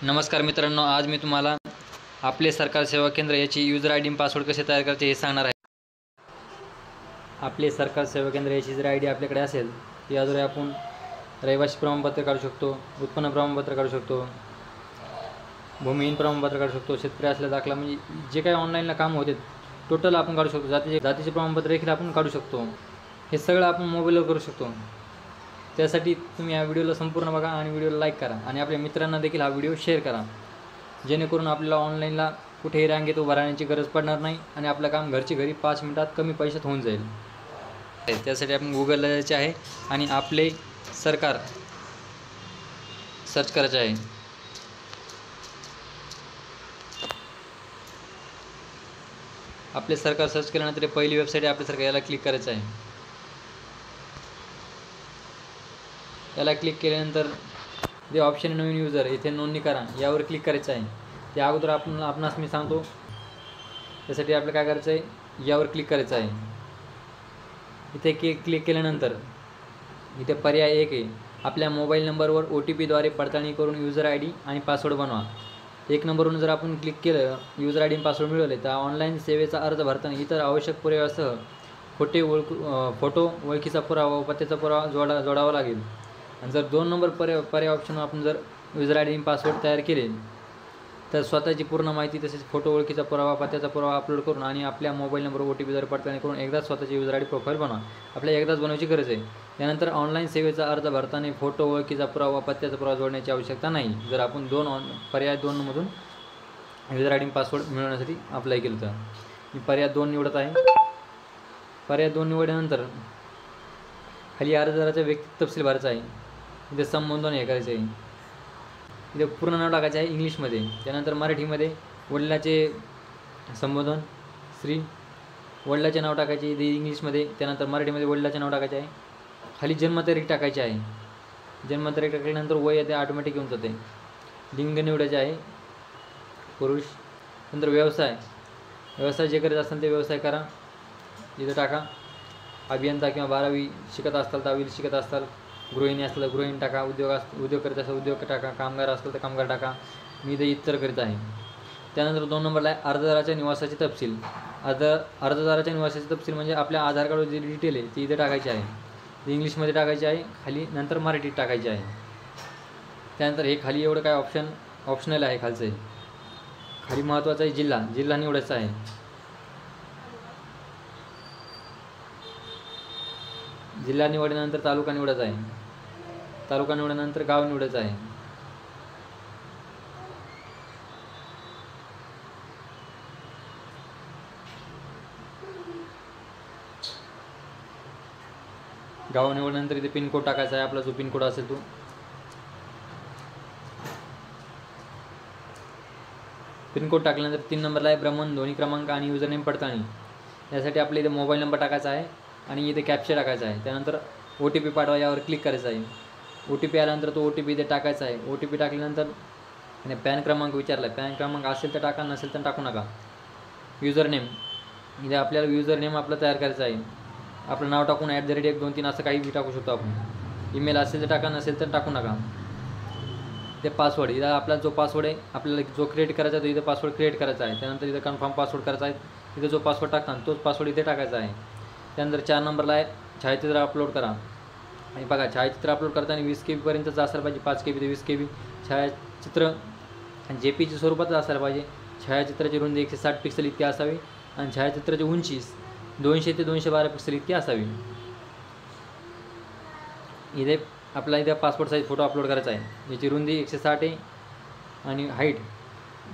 नमस्कार मित्रांनो, आज मी तुम्हाला आपले सरकार सेवा केंद्र याची यूजर आय डी पासवर्ड कसे तयार करायचे हे सांगणार आहे। आपले सरकार सेवा केंद्र याची जर आय डी आपल्याकडे असेल याद्वारे आपण रहिवासी प्रमाणपत्र काढू शकतो, उत्पन्न प्रमाणपत्र काढू शकतो, भूमिहीन प्रमाणपत्र काढू शकतो, शेतकरी असल्याचा दाखला, म्हणजे जे काही ऑनलाईनला काम होते टोटल आपण काढू शकतो। जातीचे प्रमाणपत्र देखील आपण काढू शकतो। हे सगळं आपण मोबाईलवर करू शकतो। त्यासाठी तुम्ही या व्हिडिओला संपूर्ण बघा आणि व्हिडिओला लाईक करा आणि आपल्या मित्रांना देखील हा व्हिडिओ शेअर करा, जेणेकरून आपल्याला ऑनलाईनला कुठेही रांगेत उभा राहण्याची गरज पडणार नाही आणि आपलं काम घरची घरी 5 मिनिटात कमी पैशात होऊन जाईल। त्यासाठी आपण गुगलला जायचे आहे आणि आपले सरकार सर्च करायचे आहे। आपले सरकार सर्च केल्यानंतर पहिली वेबसाईट आहे आपले सरकार, याला क्लिक करायचं आहे। याला क्लिक केल्यानंतर जे ऑप्शन नवीन यूजर इथे नोंदणी करा यावर क्लिक करायचं आहे। त्या अगोदर आपणास मी सांगतो, त्यासाठी आपल्याला काय करायचं आहे, यावर क्लिक करायचं आहे। इथे क्लिक केल्यानंतर इथे पर्याय 1 आहे, आपल्या मोबाईल नंबरवर OTP द्वारे पडताळणी करून यूजर आय डी आणि पासवर्ड बनवा। 1 नंबरवरून जर आपण क्लिक केलं, यूजर आय डी आणि पासवर्ड मिळवले, तर ऑनलाईन सेवेचा अर्ज भरताना इतर आवश्यक पुराव्यासह फोटो, ओळखीचा पुरावा व पत्त्याचा पुरावा जोडावा लागेल। आणि जर 2 नंबर पर्याय ऑप्शन आपण जर यूजर आय डी आणि पासवर्ड तयार केले, तर स्वतःची पूर्ण माहिती तसेच फोटो, ओळखीचा पुरावा, पत्त्याचा पुरावा अपलोड करून आणि आपल्या मोबाईल नंबर OTP द्वारे पडताळणी करून एकदाच स्वतःची यूजर आय डी प्रोफाईल बनवा। आपल्याला एकदाच बनवायची गरज आहे। त्यानंतर ऑनलाईन सेवेचा अर्ज भरताना फोटो, ओळखीचा पुरावा, पत्त्याचा पुरावा जोडण्याची आवश्यकता नाही, जर आपण पर्याय 2 मधून यूजर आय डी पासवर्ड मिळवण्यासाठी अप्लाय केलं तर। मी पर्याय 2 निवडत आहे। पर्याय 2 निवडल्यानंतर खाली अर्जदाराचा व्यक्तिगत तपशील भरायचा आहे। इथे संबोधन हे करायचं आहे, इथे पूर्ण नाव टाकायचं आहे इंग्लिशमध्ये, त्यानंतर मराठीमध्ये वडिलाचे संबोधन श्री, वडिलाचे नाव टाकायचे इथे इंग्लिशमध्ये, त्यानंतर मराठीमध्ये वडिलाचे नाव टाकायचे आहे। खाली जन्मतारीख टाकायची आहे। जन्मतारीख टाकल्यानंतर वय येते ऑटोमॅटिक येऊन जाते। लिंग निवडायचे आहे पुरुष। नंतर व्यवसाय जे करत असाल ते व्यवसाय करा, इथं टाका। अभियंता किंवा 12वी शिकत असताल, 10वी शिकत असताल, गृहिणी असतील तर गृहिणी टाका, उद्योग करत असेल उद्योग टाका, कामगार असतील तर कामगार टाका। मी इथे इतर करीत आहे। त्यानंतर 2 नंबरला आहे अर्जदाराच्या निवासाचे तपशील। अर्जदाराच्या निवासाचे तपशील म्हणजे आपल्या आधार कार्डवर जी डिटेल आहे ती इथे टाकायची आहे, ती इंग्लिशमध्ये टाकायची आहे खाली, नंतर मराठीत टाकायची आहे। त्यानंतर हे खाली एवढं काय ऑप्शनल आहे खालचं आहे। खाली महत्त्वाचं आहे जिल्हा निवडायचा आहे। जिल्हा निवडल्यानंतर तालुका निवडायचा आहे। तालुका निवडल्यानंतर गाव निवडायचं आहे। गाव निवडल्यानंतर इथे पिनकोड टाकायचा आहे, आपला जो पिनकोड असेल तो। पिनकोड टाकल्यानंतर 3 नंबरला आहे भ्रमणध्वनी क्रमांक आणि युजरनेम पडताळणी। यासाठी आपल्या इथे मोबाईल नंबर टाकायचा आहे आणि इथे कॅप्चा टाकायचा आहे। त्यानंतर OTP पाठवा यावर क्लिक करायचं आहे। OTP आल्यानंतर तो OTP इथे टाकायचा आहे। OTP टाकल्यानंतर आणि पॅन क्रमांक विचारला आहे, पॅन क्रमांक असेल तर टाका, नसेल तर टाकू नका। युजरनेम इथे आपल्याला युजरनेम आपलं तयार करायचं आहे। आपलं नाव टाकून @123 असं काही बी टाकू शकतो आपण। ईमेल असेल तर टाका, नसेल तर टाकू नका। ते पासवर्ड इथं आपला जो पासवर्ड आहे आपल्याला जो क्रिएट करायचा आहे तो इथं पासवर्ड क्रिएट करायचा आहे। त्यानंतर इथं कन्फर्म पासवर्ड करायचा आहे, इथं जो पासवर्ड टाकता तोच पासवर्ड इथे टाकायचा आहे। त्यानंतर 4 नंबरला आहे छायाचित्र अपलोड करा। आणि बघा, छायाचित्र अपलोड करताना 20 KB पर्यंतचं असायला पाहिजे, 5 KB ते 20 KB। छायाचित्र JPG स्वरूपाचं असायला पाहिजे। छायाचित्राची रुंदी 160 पिक्सेल इतकी असावी आणि छायाचित्राची उंची 200 ते 212 पिक्सेल इतकी असावी। इथे पासपोर्ट साईज फोटो अपलोड करायचा आहे। याची रुंदी 160 आहे आणि हाईट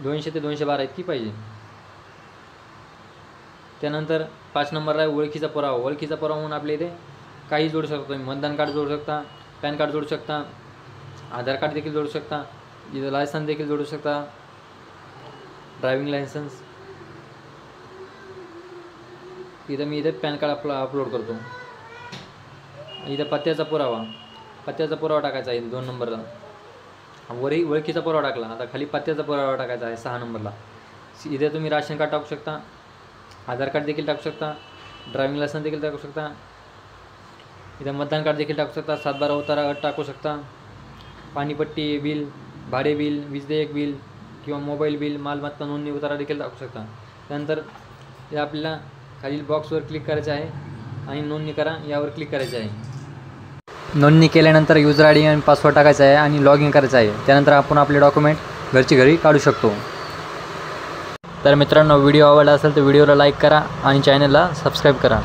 200 ते 212 इतकी पाहिजे। त्यानंतर 5 नंबरला आहे ओळखीचा पुरावा। ओळखीचा पुरावा म्हणून आपल्या इथे काही जोडू शकतो तुम्ही, मतदान कार्ड जोडू शकता, पॅन कार्ड जोडू शकता, आधार कार्ड देखील जोडू शकता, इथं लायसन्स देखील जोडू शकता, ड्रायव्हिंग लायसन्स। मी इथे पॅन कार्ड अपलोड करतो। इथं पत्त्याचा पुरावा टाकायचा आहे 2 नंबरला। वरी ओळखीचा पुरावा टाकला, आता खाली पत्त्याचा पुरावा टाकायचा आहे 6 नंबरला। इथे तुम्ही राशन कार्ड टाकू शकता, आधार कार्ड देखील टाकू शकता, ड्रायव्हिंग लायसन्स देखील टाकू शकता, इथं मतदान कार्ड देखील टाकू शकता, 7/12 उतारा टाकू शकता, पाणीपट्टी बिल भाडे बिल, वीज देयक बिल किंवा मोबाईल बिल, मालमत्ता नोंदणी उतारा देखील दाखवू शकता. त्यानंतर हे आपल्याला खालील बॉक्सवर क्लिक करायचं आहे आणि नोंदणी करा यावर क्लिक करायचे आहे. नोंदणी केल्यानंतर युजर आय डी आणि पासवर्ड टाकायचा आहे आणि लॉग इन करायचं आहे. त्यानंतर आपण आपले डॉक्युमेंट घरची घरी काढू शकतो. तर मित्रांनो, व्हिडिओ आवडला असेल तर व्हिडिओला लाईक करा आणि चॅनलला सबस्क्राईब करा.